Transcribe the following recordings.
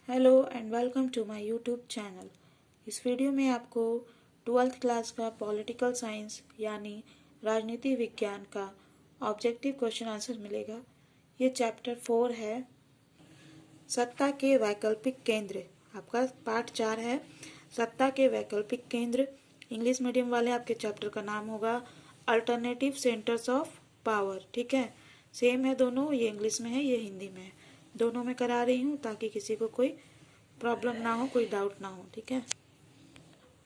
Hello and welcome to my YouTube channel. इस video में आपको 12th क्लास का पॉलिटिकल साइंस यानी राजनीति विज्ञान का ऑब्जेक्टिव क्वेश्चन आंसर मिलेगा। ये चैप्टर 4 है, सत्ता के वैकल्पिक केंद्र। आपका पार्ट 4 है, सत्ता के वैकल्पिक केंद्र। इंग्लिश मीडियम वाले आपके चैप्टर का नाम होगा अल्टरनेटिव सेंटर्स ऑफ पावर। ठीक है, सेम है दोनों, ये इंग्लिश में है, ये हिंदी में है। दोनों में करा रही हूँ ताकि किसी को कोई प्रॉब्लम ना हो, कोई डाउट ना हो। ठीक है,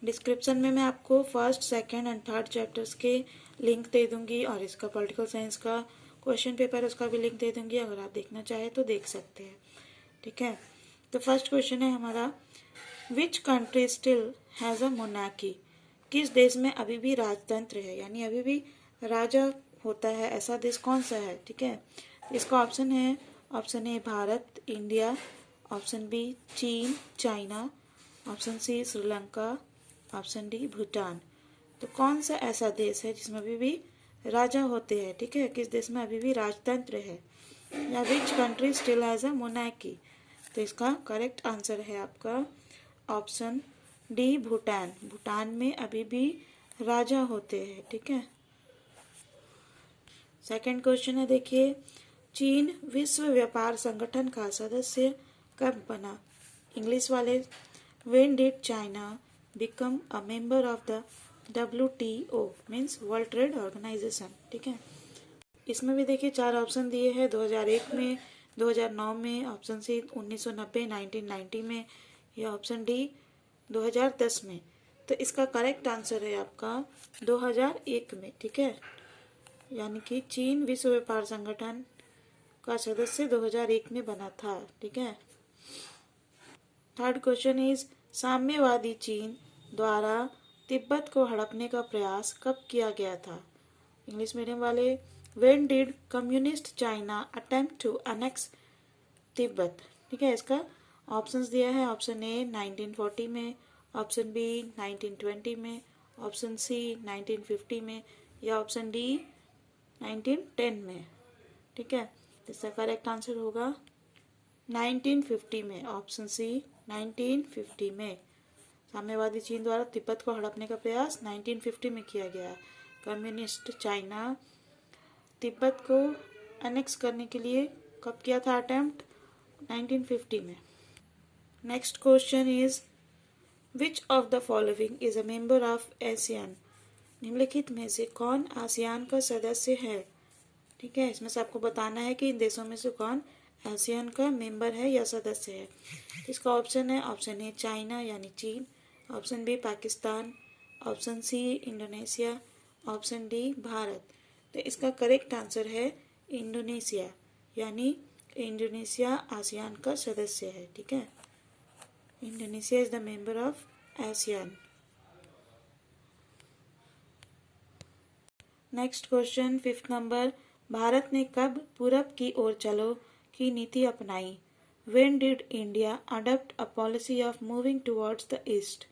डिस्क्रिप्शन में मैं आपको first, second and third chapters के लिंक दे दूंगी और इसका पॉलिटिकल साइंस का क्वेश्चन पेपर उसका भी लिंक दे दूंगी। अगर आप देखना चाहे तो देख सकते हैं। ठीक है, तो फर्स्ट क्वेश्चन है हमारा, which country still has a monarchy. किस देश में अभी भी राजतंत्र है, यानी अभी भी राजा होता है, ऐसा देश कौन सा है। ठीक है, इसका ऑप्शन है, option A Bharat, India, option B चीन, China, option C Sri Lanka, option D Bhutan. तो कौन सा ऐसा देश है जिसमें अभी भी राजा होते हैं। ठीक है, किस देश में अभी भी राजतंत्र है, या which country still has a monarchy. तो इसका करेक्ट आंसर है आपका ऑप्शन डी भूटान। भूटान में अभी भी राजा होते हैं। ठीक है, सेकंड क्वेश्चन है, देखिए, चीन विश्व व्यापार संगठन का सदस्य कब बना। इंग्लिश वाले, when did China become a member of the WTO means world trade organisation. ठीक है, इसमें भी देखिए चार ऑप्शन दिए हैं, 2001 में, 2009 में, ऑप्शन सी 1990 1990 में, या ऑप्शन डी 2010 में। तो इसका करेक्ट आंसर है आपका 2001 में। ठीक है, यानी कि चीन विश्व व्यापार संगठन का सदस्य 2001 में बना था। ठीक है, थर्ड क्वेश्चन इज, साम्यवादी चीन द्वारा तिब्बत को हड़पने का प्रयास कब किया गया था। इंग्लिश मीडियम वाले, when did communist China attempt to annex Tibet. ठीक है, इसका ऑप्शंस दिया है, ऑप्शन ए 1940 में, ऑप्शन बी 1920 में, ऑप्शन सी 1950 में, या ऑप्शन डी 1910 में। ठीक है, इसका करेक्ट आंसर होगा 1950 में, ऑप्शन सी 1950 में। साम्यवादी चीन द्वारा तिब्बत को हड़पने का प्रयास 1950 में किया गया। कम्युनिस्ट चाइना तिब्बत को अनेक्स करने के लिए कब किया था अटेम्प्ट, 1950 में। Next question is, which of the following is a member of Asian. निम्नलिखित में से कौन आसियान का सदस्य है। ठीक है, इसमें से आपको बताना है कि इन देशों में से कौन आसियान का मेंबर है या सदस्य है। इसका ऑप्शन है, ऑप्शन ए चाइना यानी चीन, option B Pakistan, option C Indonesia, option D भारत। तो इसका करेक्ट आंसर है इंडोनेशिया, यानी इंडोनेशिया आसियान का सदस्य है। ठीक है, Indonesia is the member of ASEAN. Next question, fifth number, भारत ने कब पूरब की ओर चलो की नीति अपनाई। When did India adopt a policy of moving towards the east.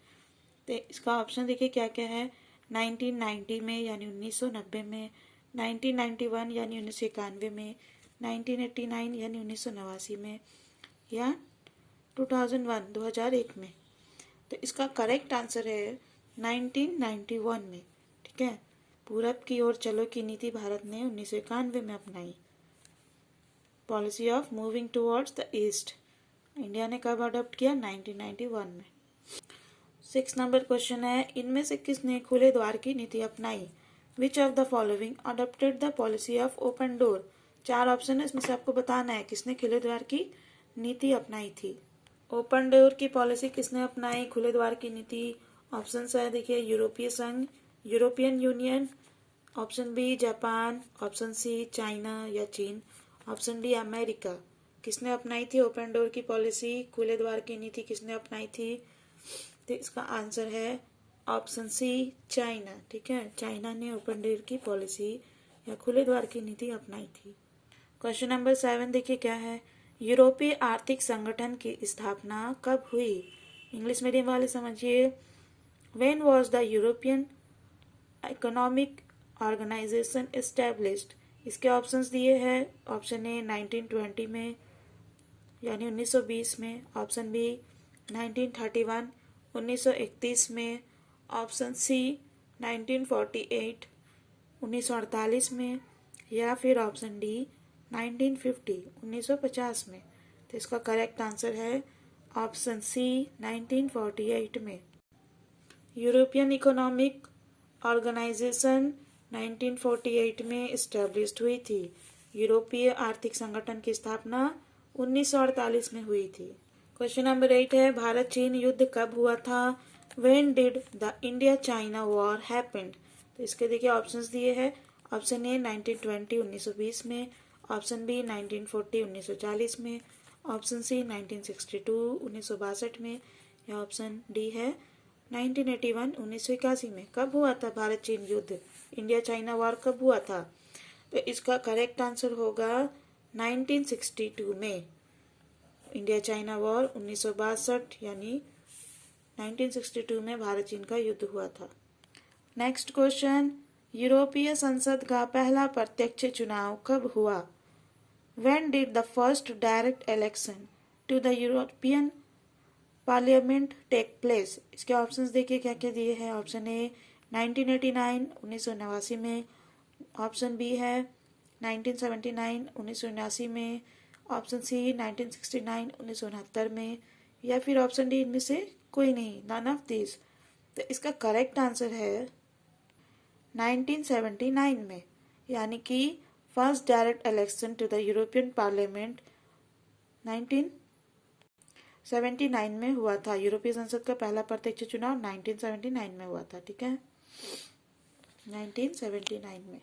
तो इसका ऑप्शन देखिए क्या क्या है, 1990 में यानी 1990 में, 1991 यानी 1991 में, 1989 यानी 1989 में, या 2001 2001 में। तो इसका करेक्ट आंसर है 1991 में। ठीक है, पूरब की ओर चलो की नीति भारत ने 1991 में अपनाई। Policy of moving towards the east India ने कब अडॉप्ट किया, 1991 में। 6 नंबर क्वेश्चन है, इनमें से किसने खुले द्वार की नीति अपनाई। विच of the following adopted the policy of open door. चार ऑप्शन है, इसमें से आपको बताना है किसने खुले द्वार की नीति अपनाई थी। ओपन डोर की पॉलिसी किसने अपनाई, खुले द्वार की नीति। ऑप्शन है देखिए, यूरोपीय संघ, European union, option B Japan, option C China या चीन, ऑप्शन डी अमेरिका। किसने अपनाई थी ओपन डोर की पॉलिसी, खुले द्वार की नीति किसने अपनाई थी। तो इसका आंसर है ऑप्शन सी चाइना। ठीक है, चाइना ने ओपन डोर की पॉलिसी या खुले द्वार की नीति अपनाई थी। क्वेश्चन नंबर 7 देखिए क्या है, यूरोपीय आर्थिक संगठन की स्थापना कब हुई। इंग्लिश मीडियम वाले समझिए, when was the European economic organisation established. इसके ऑप्शंस दिए हैं, ऑप्शन ए 1920 में, यानी 1920 में। ऑप्शन बी 1931, 1931 में। ऑप्शन सी 1948, 1948 में। या फिर ऑप्शन डी 1950, 1950 में। तो इसका करेक्ट आंसर है ऑप्शन सी 1948 में। यूरोपियन इकोनॉमिक ऑर्गेनाइजेशन 1948 में इस्टेब्लिश्ड हुई थी। यूरोपीय आर्थिक संगठन की स्थापना 1948 में हुई थी। क्वेश्चन नंबर 8 है, भारत चीन युद्ध कब हुआ था? When did the India China war happened? तो इसके देखिए ऑप्शंस दिए हैं। ऑप्शन ए 1920, 1920 में। ऑप्शन बी 1940, 1940 में। ऑप्शन सी 1962, 1962 में। या ऑप्शन डी है 1981, 1981 में। कब हुआ था भारत चीन युद्ध, इंडिया चाइना वॉर कब हुआ था? तो इसका करेक्ट आंसर होगा 1962 में। इंडिया चाइना वॉर 1962 यानी 1962 में भारत चीन का युद्ध हुआ था। नेक्स्ट क्वेश्चन, यूरोपीय संसद का पहला प्रत्यक्ष चुनाव कब हुआ? When did the first direct election to the European parliament take place? इसके ऑप्शंस देखिए क्या क्या दिए हैं। ऑप्शन ए 1989, 1989 में। ऑप्शन बी है 1979, 1979 में। ऑप्शन सी 1969, 1969 में। या फिर ऑप्शन डी इनमें से कोई नहीं, नन ऑफ दिस। तो इसका करेक्ट आंसर है 1979 में, यानी कि first direct election to the European parliament 1979 में हुआ था। यूरोपीय संसद का पहला प्रत्यक्ष चुनाव 1979 में हुआ था। ठीक है, 1979 में।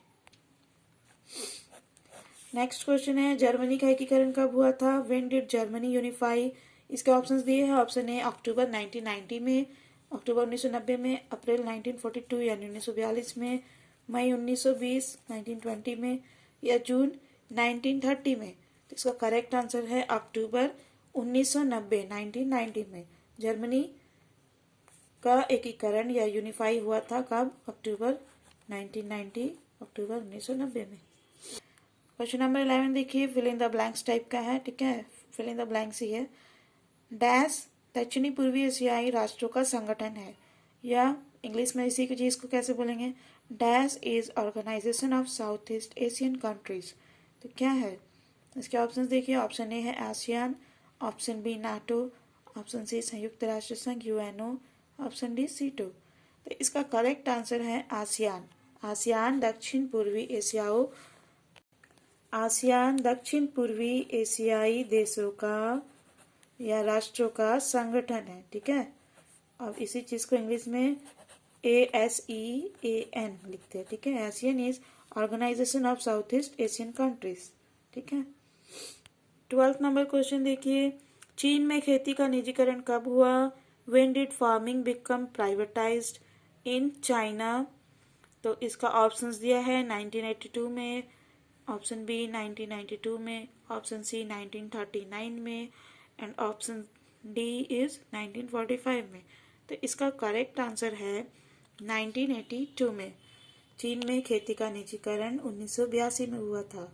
नेक्स्ट क्वेश्चन है, जर्मनी का एकीकरण कब हुआ था? When did Germany unify? इसके ऑप्शंस दिए हैं। ऑप्शन ए अक्टूबर 1990 में, अक्टूबर 1990 में। अप्रैल 1942 यानी 1942 में। मई 1920 1920 में। या जून 1930 में। तो इसका करेक्ट आंसर है अक्टूबर 1990 1990 में। जर्मनी का एकीकरण या यूनिफाई हुआ था कब? अक्टूबर 1990, अक्टूबर 1990 में। क्वेश्चन नंबर 11 देखिए, fill in the blanks type का है। ठीक है, फिल इन द ब्लैंक्स ही है। डैश दक्षिणी पूर्वी एशियाई राष्ट्रों का संगठन है, या इंग्लिश में इसी चीज को कैसे बोलेंगे? Dash is organisation of south east Asian countries. तो क्या है इसके ऑप्शंस देखिए। ऑप्शन ए है ASEAN, option B NATO, option C संयुक्त राष्ट्र संघ यूएनओ, ऑप्शन डी सीटो। तो इसका करेक्ट आंसर है आसियान। आसियान दक्षिण पूर्वी एशियाई देशों का या राष्ट्रों का संगठन है। ठीक है, अब इसी चीज को इंग्लिश में ASEAN लिखते हैं। ठीक है, Asian is organisation of south east Asian countries. ठीक है, 12th नंबर क्वेश्चन देखिए, चीन में खेती का निजीकरण कब हुआ? When did farming become privatised in China? तो इसका ऑप्शंस दिया है 1982 में, ऑप्शन बी 1992 में, ऑप्शन सी 1939 में एंड ऑप्शन डी इज 1945 में। तो इसका करेक्ट आंसर है 1982 में। चीन में खेती का निजीकरण 1982 में हुआ था।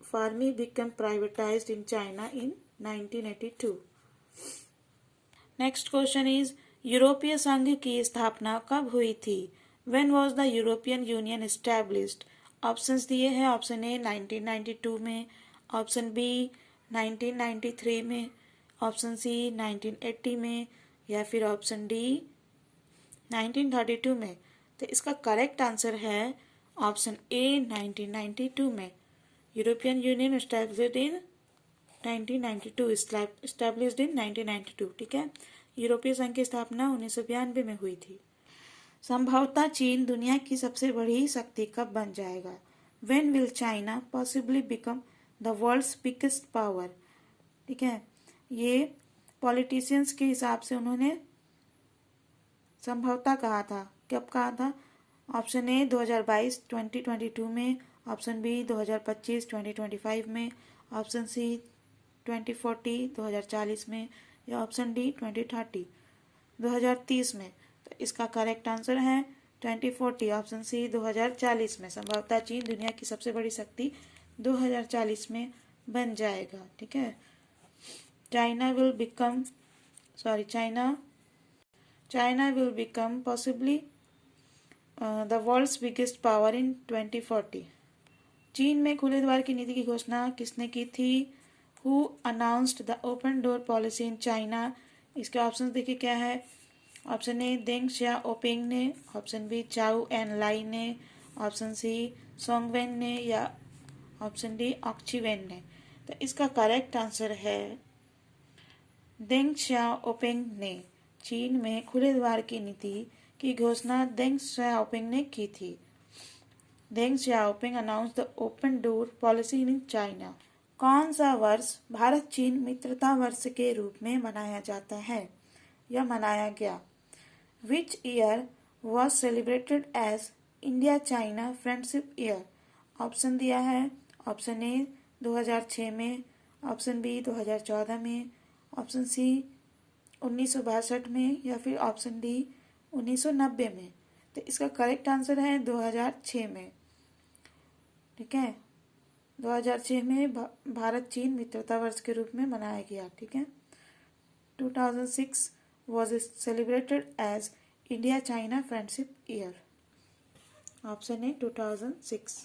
Farming become privatised in China in 1982। Next question is, यूरोपीय संघ की स्थापना कब हुई थी? When was the European union established? Options दिए हैं। ऑप्शन ए 1992 में, ऑप्शन बी 1993 में, ऑप्शन सी 1980 में, या फिर ऑप्शन डी 1932 में। तो इसका करेक्ट आंसर है ऑप्शन ए 1992 में। European union established in 1992। ठीक है, यूरोपीय संघ की स्थापना 1992 में हुई थी। संभवतः चीन दुनिया की सबसे बड़ी शक्ति कब बन जाएगा? When will China possibly become the world's biggest power? ठीक है, ये पॉलिटिशियंस के हिसाब से उन्होंने संभवतः कहा था। कब कहा था? ऑप्शन ए 2022 2022 में, ऑप्शन बी 2025 2025 में, ऑप्शन सी 2040 2040 में, या ऑप्शन डी 2030 2030 में। तो इसका करेक्ट आंसर है 2040, ऑप्शन सी 2040 में। संभवतः चीन दुनिया की सबसे बड़ी शक्ति 2040 में बन जाएगा। ठीक है, China will become China will become possibly the world's biggest power in 2040। चीन में खुले द्वार की नीति की घोषणा किसने की थी? Who announced the open door policy in China? इसके ऑप्शन देखिए क्या है। ऑप्शन ए देंग शियाओपिंग ने, ऑप्शन बी चाउ एन लाई ने, ऑप्शन सी सोंगवेन ने, या ऑप्शन डी ऑक्चीवेन ने। तो इसका करेक्ट आंसर है देंग शियाओपिंग ने। चीन में खुले द्वार की नीति की घोषणा देंग शियाओपिंग ने की थी। Deng Xiaoping announce the open door policy in China. कौन सा वर्ष भारत चीन मित्रता वर्ष के रूप में मनाया जाता है या मनाया गया? Which year was celebrated as India China friendship year? Option दिया है। ऑप्शन ए 2006 में, ऑप्शन बी 2014 में, ऑप्शन सी 1962 में, या फिर ऑप्शन डी 1990 में। तो इसका करेक्ट आंसर है 2006 में। ठीक है, 2006 में भारत चीन मित्रता वर्ष के रूप में मनाया गया। ठीक है, 2006 was celebrated as India China Friendship Year. Option A 2006।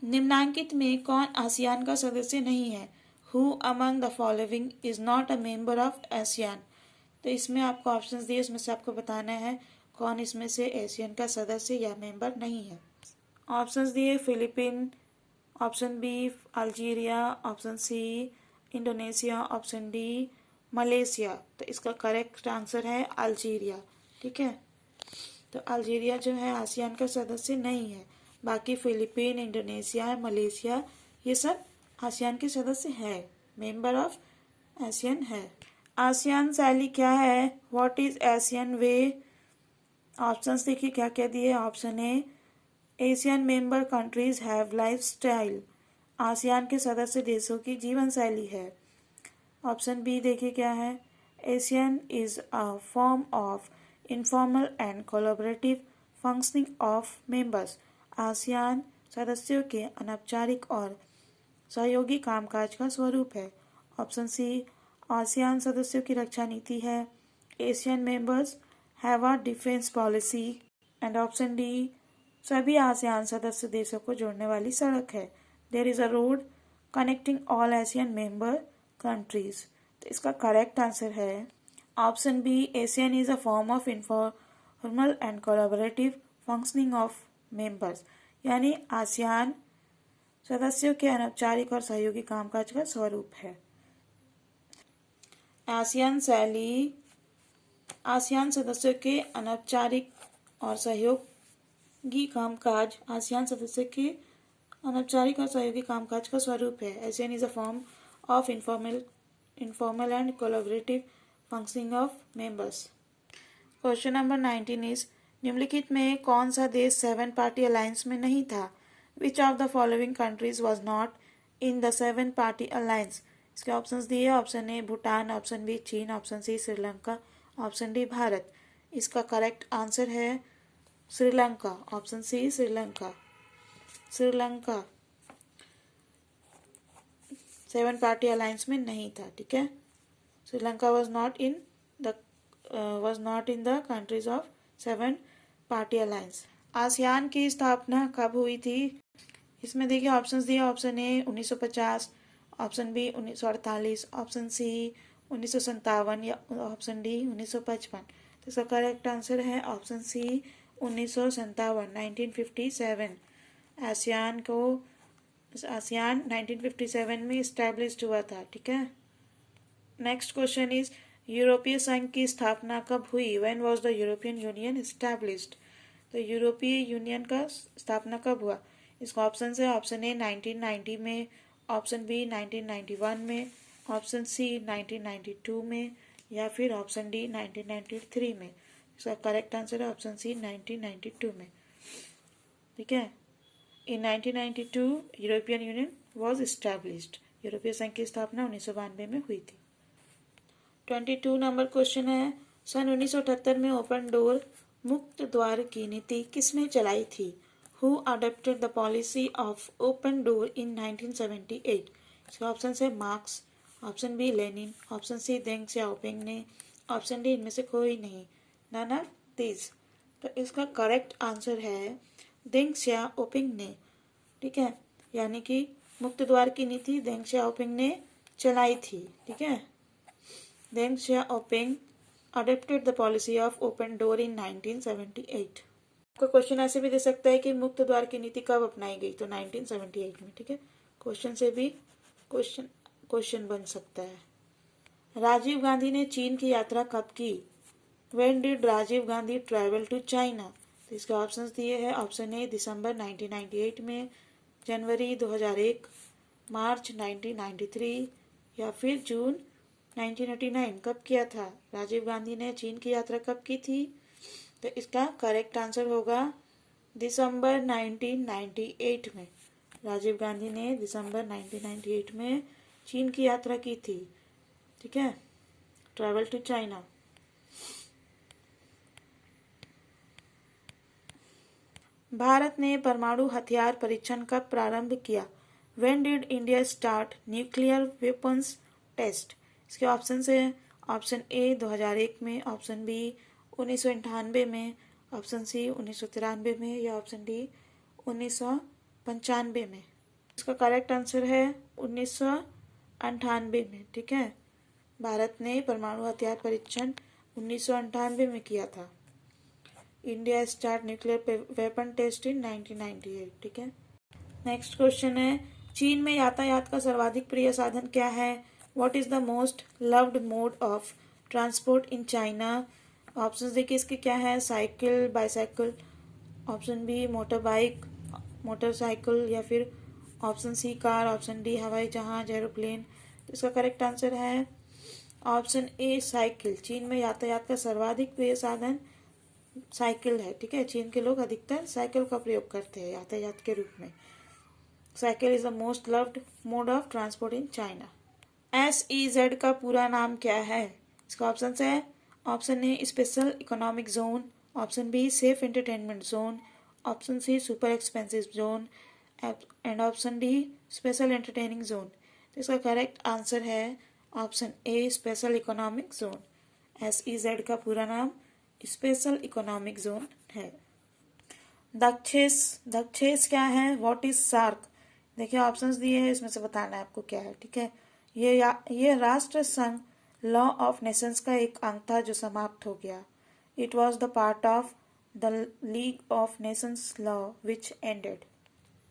निम्नांकित में कौन आसियान का सदस्य नहीं है? Who among the following is not a member of ASEAN? तो इसमें आपको ऑप्शंस दिए, इसमें से आपको बताना है कौन इसमें से एशियन का सदस्य या मेंबर नहीं है। ऑप्शंस दिए Philippine, option B Algeria, option C Indonesia, option D Malaysia. तो इसका करेक्ट आंसर है अल्जीरिया। ठीक है, तो अल्जीरिया जो है आसियान का सदस्य नहीं है। बाकी फिलीपीन, इंडोनेशिया, मलेशिया ये सब आसियान के सदस्य है, मेंबर ऑफ आसियान है। आसियान शैली क्या है? What is ASEAN way? Options देखिए क्या क्या दिए। Option A Asian member countries have life style. ASEAN के सदस्य देशों की जीवन शैली है। ऑप्शन बी देखिए क्या है। Asian is a form of informal and collaborative functioning of members. ASEAN सदस्यों के अनौपचारिक और सहयोगी कामकाज का स्वरूप है। ऑप्शन सी आसियान सदस्यों की रक्षा नीति है। Asian members have a defence policy. And option D सभी आसियान सदस्य देशों को जोड़ने वाली सड़क है। There is a road connecting all Asian member countries. तो इसका करेक्ट आंसर है option B Asian is a form of informal and collaborative functioning of members. यानी आसियान सदस्यों के अनौपचारिक और सहयोगी कामकाज का स्वरूप है। आसियान शैली आसियान सदस्यों के अनौपचारिक और सहयोगी कामकाज आसियान सदस्य के अनौपचारिक और सहयोगी कामकाज का स्वरूप है। Asian is a form of informal and collaborative functioning of members. Question number 19 is निम्नलिखित में कौन सा देश 7 पार्टी अलायंस में नहीं था? Which of the following countries was not in the 7 party alliance? इसके ऑप्शंस दिए। Option A Bhutan, option B चीन, option C Sri Lanka, option D Bharat. इसका करेक्ट आंसर है Sri Lanka. Option C Sri Lanka. Sri Lanka 7 party alliance में नहीं था। ठीक है, Sri Lanka was not in the countries of 7 party alliance. ASEAN की स्थापना कब हुई थी? इसमें देखिए ऑप्शंस दिए। ऑप्शन ए 1950, ऑप्शन बी 1948, ऑप्शन सी 1957 या ऑप्शन डी 1955। तो इसका करेक्ट आंसर है ऑप्शन सी 1957, 1957। आसियान 1957 में इस्टेब्लिश्ड हुआ था। ठीक है, नेक्स्ट क्वेश्चन इज यूरोपीय संघ की स्थापना कब हुई? When was the European union established? तो यूरोपीय यूनियन का स्थापना कब हुआ? इसका ऑप्शन है। ऑप्शन ए 1990 में, ऑप्शन बी 1991 में, ऑप्शन सी 1992 में, या फिर ऑप्शन डी 1993 में। इसका करेक्ट आंसर है ऑप्शन सी 1992 में। ठीक है, इन 1992 यूरोपियन यूनियन वॉज इस्टेब्लिश्ड। यूरोपीय संघ की स्थापना 1992 में हुई थी। 22 नंबर क्वेश्चन है सन 1978 में ओपन डोर मुक्त द्वार की नीति किसने चलाई थी? Who adopted the policy of open door in 1978? इसका ऑप्शन है Marx, option B Lenin, option C Deng Xiaoping ने, ऑप्शन डी इनमें से कोई नहीं, नन ऑफ दिस। तो इसका करेक्ट आंसर है देंग सियाओपिंग ने। ठीक है, यानी कि मुक्त द्वार की नीति देंग सियाओपिंग ने चलाई थी। ठीक है, Deng Xiaoping adopted the policy of open door in 1978। कोई क्वेश्चन ऐसे भी दे सकता है कि मुक्त द्वार की नीति कब अपनाई गई, तो 1978 में। ठीक है, क्वेश्चन से भी क्वेश्चन बन सकता है। राजीव गांधी ने चीन की यात्रा कब की? When did Rajiv Gandhi travel to China? तो इसके ऑप्शंस दिए हैं। ऑप्शन ए दिसंबर 1998 में, जनवरी 2001, मार्च 1993 या फिर जून 1989। कब किया था राजीव गांधी ने चीन की यात्रा, कब की थी? तो इसका करेक्ट आंसर होगा दिसंबर 1998 में। राजीव गांधी ने दिसंबर 1998 में चीन की यात्रा की थी। ठीक है, ट्रैवल टू चाइना। भारत ने परमाणु हथियार परीक्षण कब प्रारंभ किया? When did India start nuclear weapons test? इसके ऑप्शन है। ऑप्शन ए 2001 में, ऑप्शन बी 1998 में, ऑप्शन सी 1993 में या ऑप्शन डी 1995 में। इसका करेक्ट आंसर है 1998 में। ठीक है, भारत ने परमाणु हथियार परीक्षण 1998 में किया था। India start nuclear weapon test in 1998। ठीक है, नेक्स्ट क्वेश्चन है, चीन में यातायात का सर्वाधिक प्रिय साधन क्या है? What is the most loved mode of transport in China? Option देखिए इसके क्या है, cycle, bicycle, option B motor bike, motorcycle या फिर option C car, option D हवाई जहाज, एरोप्लेन। तो इसका करेक्ट आंसर है ऑप्शन ए साइकिल। चीन में यातायात का सर्वाधिक प्रिय साधन साइकिल है। ठीक है, चीन के लोग अधिकतर साइकिल का प्रयोग करते हैं यातायात के रूप में। Cycle is the most loved mode of transport in China. SEZ का पूरा नाम क्या है? इसका ऑप्शन है। Option A special economic zone, option B safe entertainment zone, option C super expensive zone and option D special entertaining zone. तो इसका correct answer है option A special economic zone. SEZ का पूरा नाम स्पेशल इकोनॉमिक जोन है। दक्षेस क्या है? What is SAARC? देखिए ऑप्शंस दिए हैं, इसमें से बताना है आपको क्या है। ठीक है, ये राष्ट्र संघ लॉ ऑफ नेशंस का एक अंग था जो समाप्त हो गया। It was the part of the League of Nations law which ended.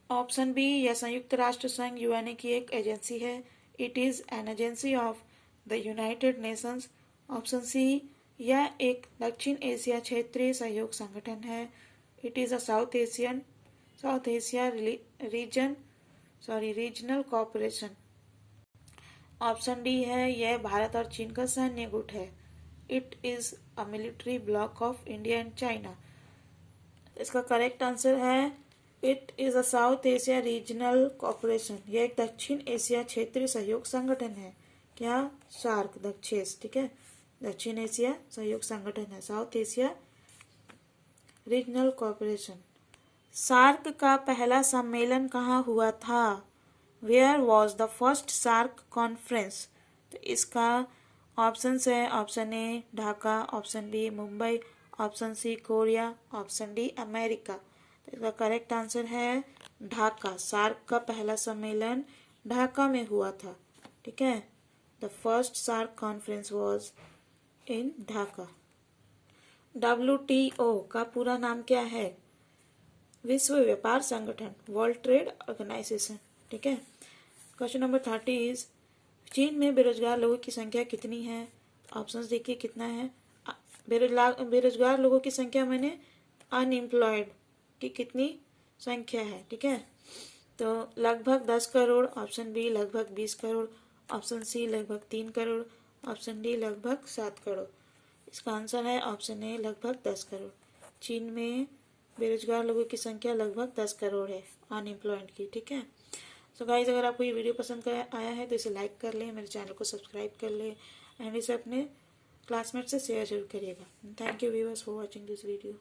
Option B, यह संयुक्त राष्ट्र संघ यूएनए की एक एजेंसी है। It is an agency of the United Nations. Option C, यह एक दक्षिण एशिया क्षेत्रीय सहयोग संगठन है। It is a South Asia regional corporation. Option D है, यह भारत और चीन का सैन्य गुट है। It is a military bloc of India and China. इसका करेक्ट आंसर है it is a South Asia regional corporation. यह एक दक्षिण एशिया क्षेत्रीय सहयोग संगठन है। क्या? सार्क, दक्षेस। ठीक है, दक्षिण एशिया सहयोग संगठन है, South Asia regional corporation. SAARC का पहला सम्मेलन कहाँ हुआ था? Where was the first SAARC conference? तो इसका ऑप्शन है। Option A Dhaka, option B Mumbai, option C Korea, option D America. तो इसका करेक्ट आंसर है ढाका। सार्क का पहला सम्मेलन ढाका में हुआ था। ठीक है, the first SAARC conference was in Dhaka. WTO का पूरा नाम क्या है? विश्व व्यापार संगठन, वर्ल्ड ट्रेड ऑर्गेनाइजेशन। ठीक है, क्वेश्चन नंबर 30 इज, चीन में बेरोजगार लोगों की संख्या कितनी है? ऑप्शंस देखिए कितना है। बेरोजगार लोगों की संख्या मैंने अनएम्प्लॉयड की कितनी संख्या है? ठीक है, तो लगभग 10 करोड़, ऑप्शन बी लगभग 20 करोड़, ऑप्शन सी लगभग 3 करोड़, ऑप्शन डी लगभग 7 करोड़। इसका आंसर है ऑप्शन ए लगभग 10 करोड़। चीन में बेरोजगार लोगों की संख्या लगभग 10 करोड़ है अनएम्प्लॉयड की। ठीक है, सो गाइस, अगर आपको ये वीडियो पसंद आया है तो इसे लाइक कर लें, मेरे चैनल को सब्सक्राइब कर लें एंड इसे अपने क्लासमेट से शेयर जरूर करिएगा। Thank you viewers for watching this video.